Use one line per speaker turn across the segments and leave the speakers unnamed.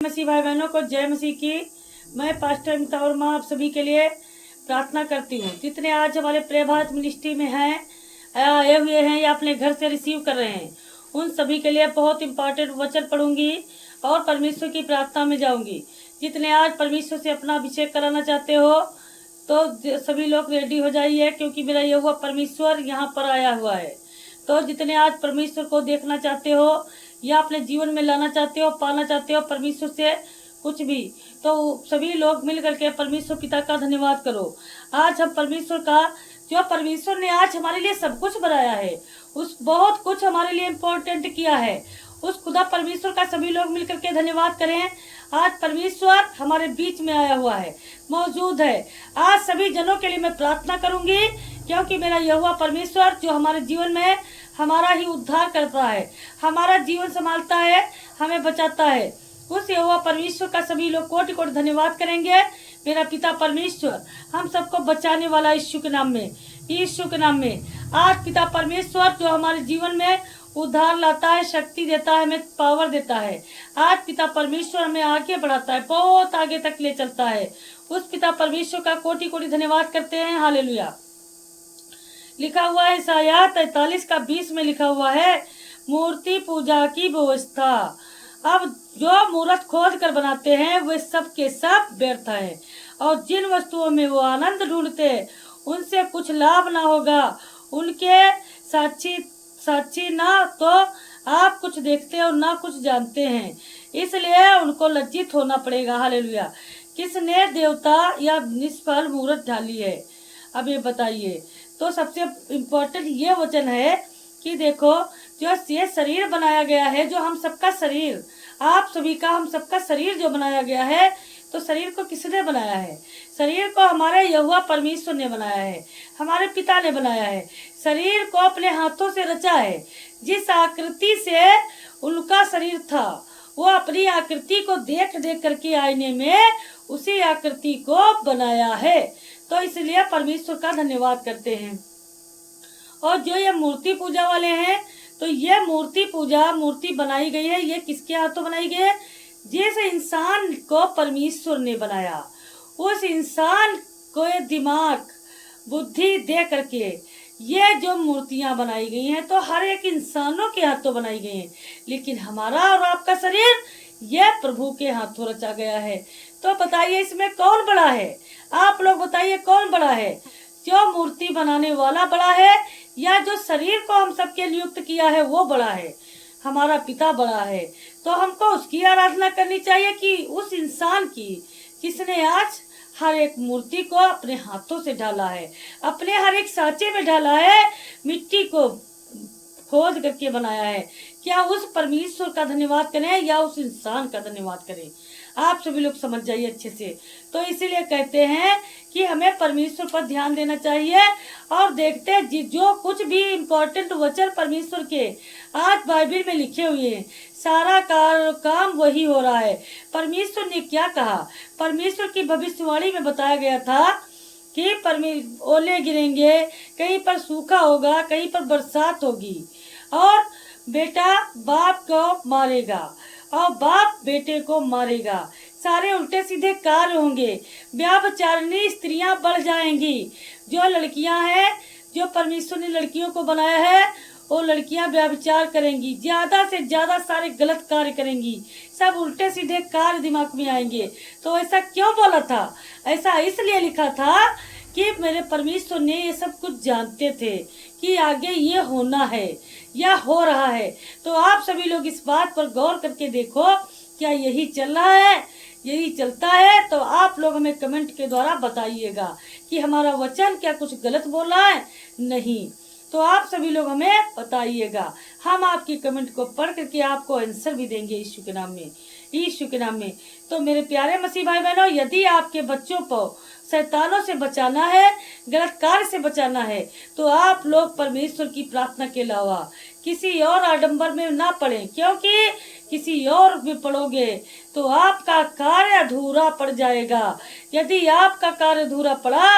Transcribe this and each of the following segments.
मसीह भाई बहनों को जय मसीह की। मैं पास्टर अमिता वर्मा आप सभी के लिए प्रार्थना करती हूँ। जितने आज हमारे प्रे भारत मिनिस्ट्री में हैं, आए हुए हैं या अपने घर से रिसीव कर रहे हैं, उन सभी के लिए बहुत इम्पोर्टेंट वचन पढ़ूंगी और परमेश्वर की प्रार्थना में जाऊंगी। जितने आज परमेश्वर से अपना अभिषेक कराना चाहते हो तो सभी लोग रेडी हो जाइए, क्योंकि मेरा यहोवा परमेश्वर यहाँ पर आया हुआ है। तो जितने आज परमेश्वर को देखना चाहते हो या अपने जीवन में लाना चाहते हो, पाना चाहते हो परमेश्वर से कुछ भी, तो सभी लोग मिल करके परमेश्वर पिता का धन्यवाद करो। आज हम परमेश्वर का, जो परमेश्वर ने आज हमारे लिए सब कुछ बनाया है, उस बहुत कुछ हमारे लिए इम्पोर्टेंट किया है, उस खुदा परमेश्वर का सभी लोग मिलकर के धन्यवाद करें। आज परमेश्वर हमारे बीच में आया हुआ है, मौजूद है। आज सभी जनों के लिए मैं प्रार्थना करूंगी, क्योंकि मेरा यहोवा परमेश्वर जो हमारे जीवन में हमारा ही उद्धार करता है, हमारा जीवन संभालता है, हमें बचाता है, उस यहोवा परमेश्वर का सभी लोग कोटि कोटि धन्यवाद करेंगे। मेरा पिता परमेश्वर हम सबको बचाने वाला यीशु के नाम में, यीशु के नाम में। आज पिता परमेश्वर जो हमारे जीवन में उद्धार लाता है, शक्ति देता है, हमें पावर देता है। आज पिता परमेश्वर हमें आगे बढ़ाता है, बहुत आगे तक ले चलता है। उस पिता परमेश्वर का कोटि कोटि धन्यवाद करते हैं। हालेलुया। लिखा हुआ है इसाया 43 का 20 में लिखा हुआ है, मूर्ति पूजा की व्यवस्था। अब जो मूर्त खोद कर बनाते हैं वे सब के सब व्यर्थ है, और जिन वस्तुओं में वो आनंद ढूंढते उनसे कुछ लाभ ना होगा। उनके साक्षी ना तो आप कुछ देखते और ना कुछ जानते हैं, इसलिए उनको लज्जित होना पड़ेगा। हालेलुया। किसने देवता या निष्फल मूर्त ढाली है? अब ये बताइए। तो सबसे इम्पोर्टेंट ये वचन है कि देखो, जो ये शरीर बनाया गया है, जो हम सबका शरीर, आप सभी का, हम सबका शरीर जो बनाया गया है, तो शरीर को किसने बनाया है? शरीर को हमारे यहोवा परमेश्वर ने बनाया है, हमारे पिता ने बनाया है। शरीर को अपने हाथों से रचा है। जिस आकृति से उनका शरीर था, वो अपनी आकृति को देख देख करके आईने में उसी आकृति को बनाया है। तो इसलिए परमेश्वर का धन्यवाद करते हैं। और जो ये मूर्ति पूजा वाले हैं, तो ये मूर्ति पूजा, मूर्ति बनाई गई है, ये किसके हाथों बनाई गई है? जिस इंसान को परमेश्वर ने बनाया, उस इंसान को दिमाग बुद्धि दे करके ये जो मूर्तियां बनाई गई हैं, तो हर एक इंसानों के हाथों बनाई गई हैं। लेकिन हमारा और आपका शरीर ये प्रभु के हाथों रचा गया है। तो बताइए, इसमें कौन बड़ा है? आप लोग बताइए, कौन बड़ा है? जो मूर्ति बनाने वाला बड़ा है, या जो शरीर को हम सबके नियुक्त किया है वो बड़ा है? हमारा पिता बड़ा है। तो हमको उसकी आराधना करनी चाहिए कि उस इंसान की, जिसने आज हर एक मूर्ति को अपने हाथों से ढाला है, अपने हर एक सांचे में ढाला है, मिट्टी को खोद करके बनाया है। क्या उस परमेश्वर का धन्यवाद करें या उस इंसान का धन्यवाद करें? आप सभी लोग समझ जाइए अच्छे से। तो इसीलिए कहते हैं कि हमें परमेश्वर पर ध्यान देना चाहिए। और देखते हैं जो कुछ भी इम्पोर्टेंट वचन परमेश्वर के आज बाइबल में लिखे हुए हैं, सारा काम वही हो रहा है। परमेश्वर ने क्या कहा? परमेश्वर की भविष्यवाणी में बताया गया था कि ओले गिरेंगे, कहीं पर सूखा होगा, कहीं पर बरसात होगी, और बेटा बाप को मारेगा और बाप बेटे को मारेगा। सारे उल्टे सीधे कार्य होंगे। व्यभिचारिणी स्त्रियां बढ़ जाएंगी। जो लड़कियां हैं, जो परमेश्वर ने लड़कियों को बनाया है, वो लड़कियां व्यभिचार करेंगी, ज्यादा से ज्यादा सारे गलत कार्य करेंगी, सब उल्टे सीधे कार्य दिमाग में आएंगे। तो ऐसा क्यों बोला था? ऐसा इसलिए लिखा था कि मेरे परमेश्वर ने ये सब कुछ जानते थे कि आगे ये होना है या हो रहा है। तो आप सभी लोग इस बात पर गौर करके देखो, क्या यही चल रहा है? यही चलता है? तो आप लोग हमें कमेंट के द्वारा बताइएगा कि हमारा वचन क्या कुछ गलत बोल रहा है? नहीं। तो आप सभी लोग हमें बताइएगा। हम आपकी कमेंट को पढ़ करके आपको आंसर भी देंगे यीशु के नाम में, यीशु के नाम में। तो मेरे प्यारे मसीह भाई बहनों, यदि आपके बच्चों को शैतानों से बचाना है, गलत कार्य से बचाना है, तो आप लोग परमेश्वर की प्रार्थना के अलावा किसी और आडंबर में ना पड़ें, क्योंकि किसी और में पड़ोगे तो आपका कार्य अधूरा पड़ जाएगा। यदि आपका कार्य अधूरा पड़ा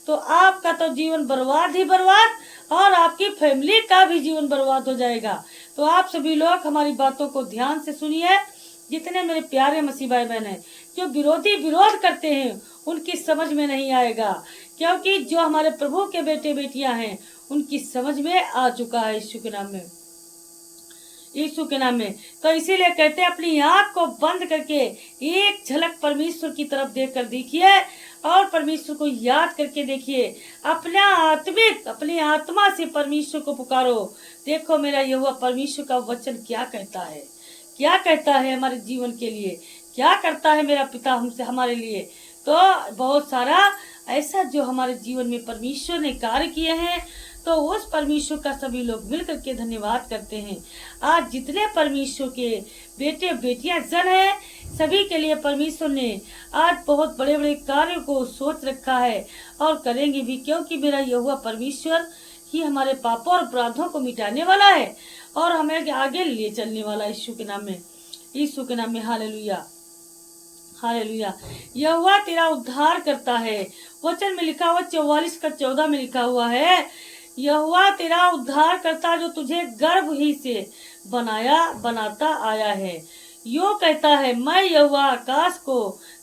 तो आपका तो जीवन बर्बाद ही बर्बाद, और आपकी फैमिली का भी जीवन बर्बाद हो जाएगा। तो आप सभी लोग हमारी बातों को ध्यान से सुनिए जितने मेरे प्यारे मसीह भाई बहन हैं, जो विरोधी विरोध करते हैं उनकी समझ में नहीं आएगा, क्योंकि जो हमारे प्रभु के बेटे बेटियां हैं उनकी समझ में आ चुका है यीशु के नाम में, यीशु के नाम में। तो इसीलिए कहते हैं अपनी आंख को बंद करके एक झलक परमेश्वर की तरफ देखकर देखिए और परमेश्वर को याद करके देखिए। अपनी आत्मा से परमेश्वर को पुकारो। देखो मेरा यहोवा परमेश्वर का वचन क्या कहता है, क्या कहता है हमारे जीवन के लिए, क्या करता है मेरा पिता हमसे हमारे लिए। तो बहुत सारा ऐसा जो हमारे जीवन में परमेश्वर ने कार्य किए हैं, तो उस परमेश्वर का सभी लोग मिलकर के धन्यवाद करते हैं। आज जितने परमेश्वर के बेटे बेटियां जन हैं, सभी के लिए परमेश्वर ने आज बहुत बड़े बड़े कार्यों को सोच रखा है और करेंगे भी, क्योंकि मेरा यहोवा परमेश्वर ही हमारे पापों और अपराधों को मिटाने वाला है और हमें आगे लिए चलने वाला है यीशु के नाम में, यीशु के नाम में। Hallelujah, hallelujah. यहोवा तेरा उद्धार करता है। वचन में लिखा हुआ 44:14 में लिखा हुआ है, यहोवा तेरा उद्धार करता जो तुझे गर्भ ही से बनाता आया है। यो कहता है, मैं यहोवा आकाश को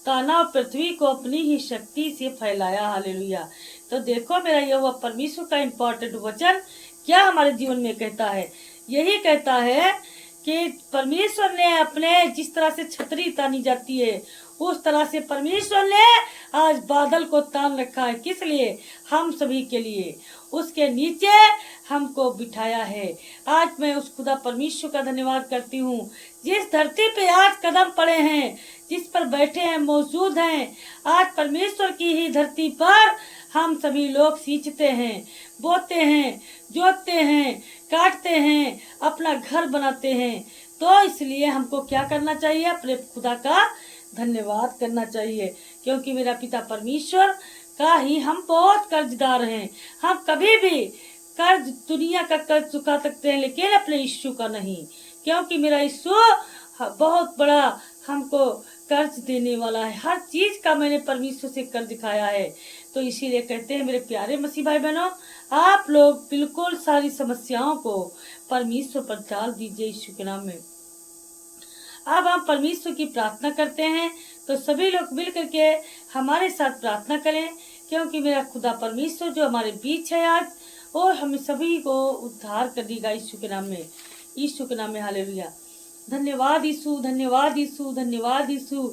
ताना पृथ्वी को अपनी ही शक्ति से फैलाया। हालेलुया। तो देखो मेरा यहोवा परमेश्वर का इम्पोर्टेंट वचन क्या हमारे जीवन में कहता है, यही कहता है कि परमेश्वर ने अपने जिस तरह से छतरी तानी जाती है उस तरह से परमेश्वर ने आज बादल को तान रखा है। किस लिए? हम सभी के लिए। उसके नीचे हमको बिठाया है। आज मैं उस खुदा परमेश्वर का धन्यवाद करती हूँ, जिस धरती पे आज कदम पड़े हैं, जिस पर बैठे हैं, मौजूद हैं। आज परमेश्वर की ही धरती पर हम सभी लोग सींचते हैं, बोते हैं, जोतते हैं, काटते हैं, अपना घर बनाते हैं। तो इसलिए हमको क्या करना चाहिए? अपने खुदा का धन्यवाद करना चाहिए, क्योंकि मेरा पिता परमेश्वर का ही हम बहुत कर्जदार हैं। हम कभी भी कर्ज, दुनिया का कर्ज चुका सकते हैं, लेकिन अपने यीशु का नहीं, क्योंकि मेरा यीशु बहुत बड़ा हमको कर्ज देने वाला है। हर चीज का मैंने परमेश्वर से कर्ज दिखाया है। तो इसीलिए कहते हैं मेरे प्यारे मसीह भाई बहनों, आप लोग बिल्कुल सारी समस्याओं को परमेश्वर पर डाल दीजिए यीशु के नाम में। अब हम परमेश्वर की प्रार्थना करते हैं, तो सभी लोग मिल करके हमारे साथ प्रार्थना करें, क्योंकि मेरा खुदा परमेश्वर जो हमारे बीच है आज, और हम सभी को उद्धार कर देगा यीशु के नाम में, यीशु के नाम में। हालेलुया। धन्यवाद यीशु, धन्यवाद यीशु, धन्यवाद यीशु,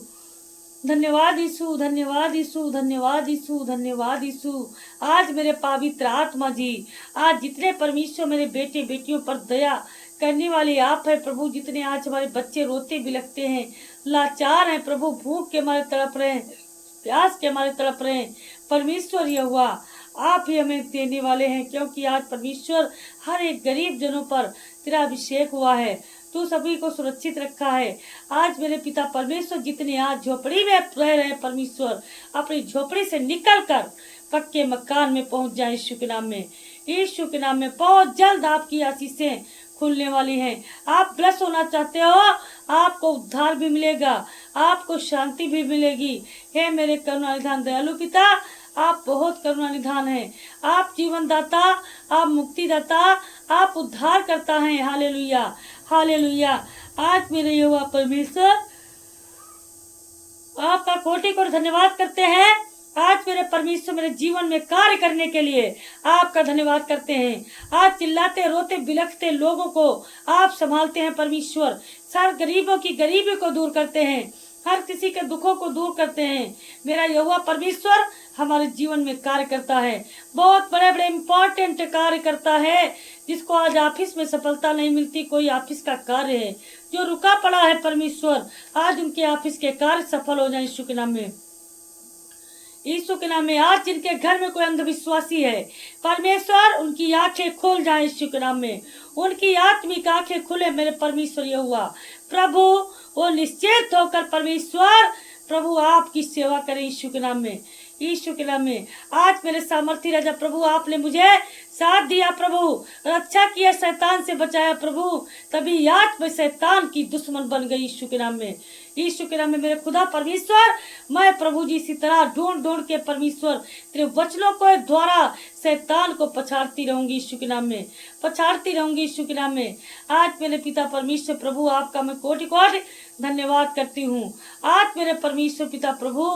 धन्यवाद यीशु, धन्यवाद यीशु, धन्यवाद यीशु, धन्यवाद यीशु। आज मेरे पवित्र आत्मा जी, आज जितने परमेश्वर मेरे बेटे बेटियों पर दया करने वाले आप है प्रभु, जितने आज हमारे बच्चे रोते बिलखते हैं, लाचार हैं प्रभु, भूख के मारे तड़प रहे हैं, प्यास के मारे तड़प रहे हैं, परमेश्वर ये हुआ आप ही हमें देने वाले हैं, क्योंकि आज परमेश्वर हर एक गरीब जनों पर तेरा अभिषेक हुआ है, तू सभी को सुरक्षित रखा है। आज मेरे पिता परमेश्वर जितने आज झोपड़ी में रह रहे हैं, परमेश्वर अपनी झोपड़ी से निकल कर पक्के मकान में पहुंच जाए यीशु के नाम में, यीशु के नाम में। बहुत जल्द आपकी आशीषें खुलने वाली हैं। आप ब्लस होना चाहते हो, आपको उद्धार भी मिलेगा, आपको शांति भी मिलेगी। हे मेरे करुणा निधान दयालु पिता, आप बहुत करुणा निधान है, आप जीवन दाता, आप मुक्ति दाता, आप उद्धार करता है। Hallelujah, hallelujah. आज मेरे यहोवा परमेश्वर आपका कोटि कोटि धन्यवाद करते हैं। आज मेरे परमेश्वर मेरे जीवन में कार्य करने के लिए आपका धन्यवाद करते हैं। आज चिल्लाते रोते बिलखते लोगों को आप संभालते हैं परमेश्वर, सारे गरीबों की गरीबी को दूर करते हैं, हर किसी के दुखों को दूर करते हैं। मेरा यहोवा परमेश्वर हमारे जीवन में कार्य करता है, बहुत बड़े बड़े इम्पोर्टेंट कार्य करता है, जिसको आज ऑफिस में सफलता नहीं मिलती। कोई ऑफिस का कार्य है जो रुका पड़ा है, परमेश्वर आज उनके ऑफिस के कार्य सफल हो जाए यीशु के नाम में, यीशु के नाम में। आज जिनके घर में कोई अंधविश्वासी है, परमेश्वर उनकी आंखें खोल जाए यीशु के नाम में, उनकी आत्मिक आंखें खुले मेरे परमेश्वर ये हुआ प्रभु, वो निश्चित होकर परमेश्वर प्रभु आपकी सेवा करें यीशु के नाम में, यीशु के नाम में। आज मेरे सामर्थी राजा प्रभु, आपने मुझे साथ दिया प्रभु, रक्षा किया, शैतान से बचाया प्रभु। तभी आज मैं शैतान की दुश्मन बन गई यीशु के नाम में। यीशु के नाम में मेरे खुदा परमेश्वर, मैं प्रभु जी इसी तरह ढूंढ ढूंढ के परमेश्वर तेरे वचनों को द्वारा शैतान को पछाड़ती रहूंगी यीशु के नाम में, पछाड़ती रहूंगी यीशु के नाम में। आज मेरे पिता परमेश्वर प्रभु, आपका मैं कोटि कोटि धन्यवाद करती हूँ। आज मेरे परमेश्वर पिता प्रभु,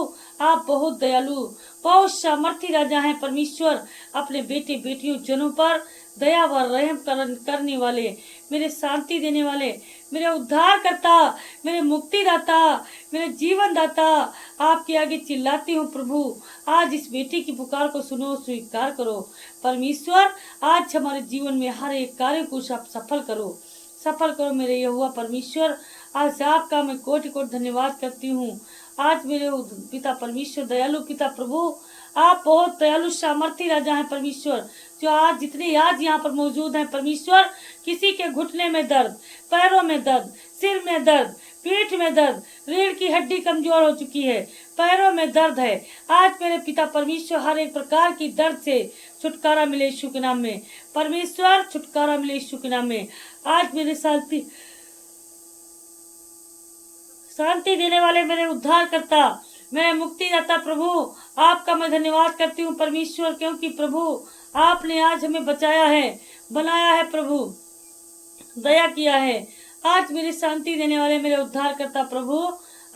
आप बहुत दयालु, बहुत सामर्थी राजा हैं परमेश्वर। अपने बेटे बेटियों जनों पर दया व रहम करने वाले, मेरे शांति देने वाले, मेरे उद्धार करता, मेरे मुक्तिदाता, मेरे जीवन दाता, आपके आगे चिल्लाती हूँ प्रभु। आज इस बेटी की पुकार को सुनो, स्वीकार करो परमेश्वर। आज हमारे जीवन में हर एक कार्य को आप सफल करो, सफल करो मेरे यहोवा परमेश्वर। आज आपका मैं कोटि कोटि धन्यवाद करती हूँ। आज मेरे पिता परमेश्वर, दयालु पिता प्रभु, आप बहुत दयालु सामर्थी राजा हैं परमेश्वर। जो आज जितने आज यहाँ पर मौजूद हैं परमेश्वर, किसी के घुटने में दर्द, पैरों में दर्द, सिर में दर्द, पीठ में दर्द, रीढ़ की हड्डी कमजोर हो चुकी है, पैरों में दर्द है, आज मेरे पिता परमेश्वर हर एक प्रकार की दर्द से छुटकारा मिले यीशु के नाम में परमेश्वर, छुटकारा मिले यीशु के नाम में। आज मेरे शांति देने वाले, मेरे उद्धार करता, मेरे मुक्तिदाता प्रभु, आपका मैं धन्यवाद करती हूँ परमेश्वर। क्योंकि प्रभु आपने आज हमें बचाया है, बनाया है प्रभु, दया किया है। आज मेरी शांति देने वाले, मेरे उद्धार करता प्रभु,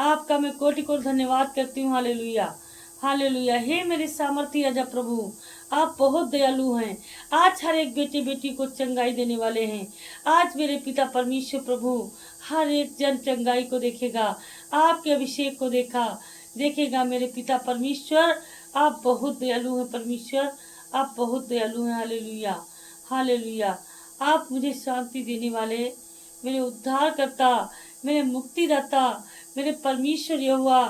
आपका मैं कोटि कोटि धन्यवाद करती हूँ। Hallelujah, hallelujah. हे मेरे सामर्थी राजा प्रभु, आप बहुत दयालु हैं। आज हर एक बेटे बेटी को चंगाई देने वाले हैं। आज मेरे पिता परमेश्वर प्रभु, हर एक जन चंगाई को देखेगा, आपके अभिषेक को देखेगा मेरे पिता परमेश्वर। आप बहुत दयालु हैं परमेश्वर, आप बहुत दयालु हैं। Hallelujah, hallelujah. आप मुझे शांति देने वाले, मेरे उद्धार करता, मेरे मुक्तिदाता, मेरे परमेश्वर यहोवा,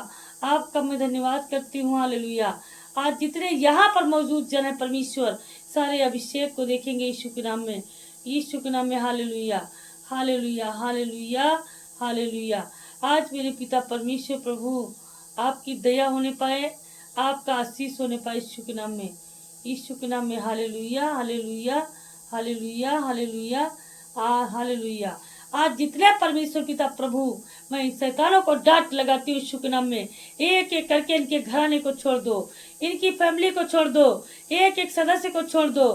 आपका मैं धन्यवाद करती हूँ। हालेलुया। आज जितने यहाँ पर मौजूद जन है परमेश्वर, सारे अभिषेक को देखेंगे यीशु के नाम में, यीशु के नाम में। Hallelujah, hallelujah, hallelujah, hallelujah. आज मेरे पिता परमेश्वर प्रभु, आपकी दया होने पाए, आपका आशीष होने पाए यीशु के नाम में, यीशु के नाम में। Hallelujah, hallelujah, hallelujah, hallelujah, hallelujah. आज जितने परमेश्वर पिता प्रभु, मैं इन शैतानों को डांट लगाती हूँ यीशु के नाम में। एक एक करके इनके घराने को छोड़ दो, इनकी फैमिली को छोड़ दो, एक एक सदस्य को छोड़ दो।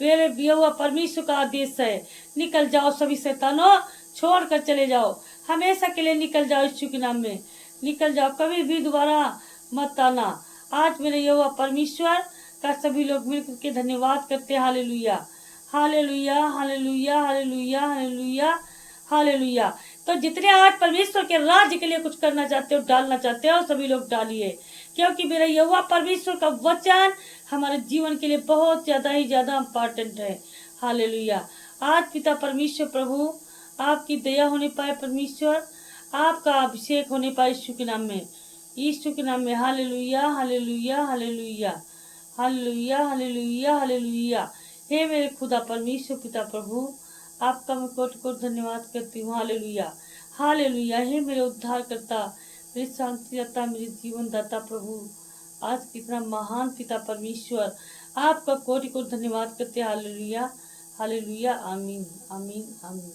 मेरे यहोवा परमेश्वर का आदेश है, निकल जाओ सभी शैतानों, छोड़ कर चले जाओ, हमेशा के लिए निकल जाओ यीशु के नाम में, निकल जाओ, कभी भी दोबारा मत आना। आज मेरे यहोवा परमेश्वर का सभी लोग मिलकर के धन्यवाद करते हैं। Hallelujah, hallelujah, hallelujah, hallelujah, hallelujah, hallelujah. तो जितने आज परमेश्वर के राज्य के लिए कुछ करना चाहते हो, डालना चाहते हो, सभी लोग डालिए। क्योंकि मेरा यहोवा परमेश्वर का वचन हमारे जीवन के लिए बहुत ज्यादा ही ज्यादा इम्पोर्टेंट है। हालेलुया। आज पिता परमेश्वर प्रभु, आपकी दया होने पाए परमेश्वर, आपका अभिषेक होने पाए यीशु के नाम में, यीशु के नाम में। Hallelujah, hallelujah, hallelujah, hallelujah, hallelujah, hallelujah. हे मेरे खुदा परमेश्वर पिता प्रभु, आपका मैं कोटि कोटि धन्यवाद करती हूँ। Hallelujah, hallelujah. हे मेरे उद्धार करता, मेरे शांति दाता, मेरे जीवन दाता प्रभु, आज कितना महान पिता परमेश्वर, आपका कोटि कोटि धन्यवाद करते हैं। हालेलुया, हालेलुया, आमीन, आमीन, आमीन।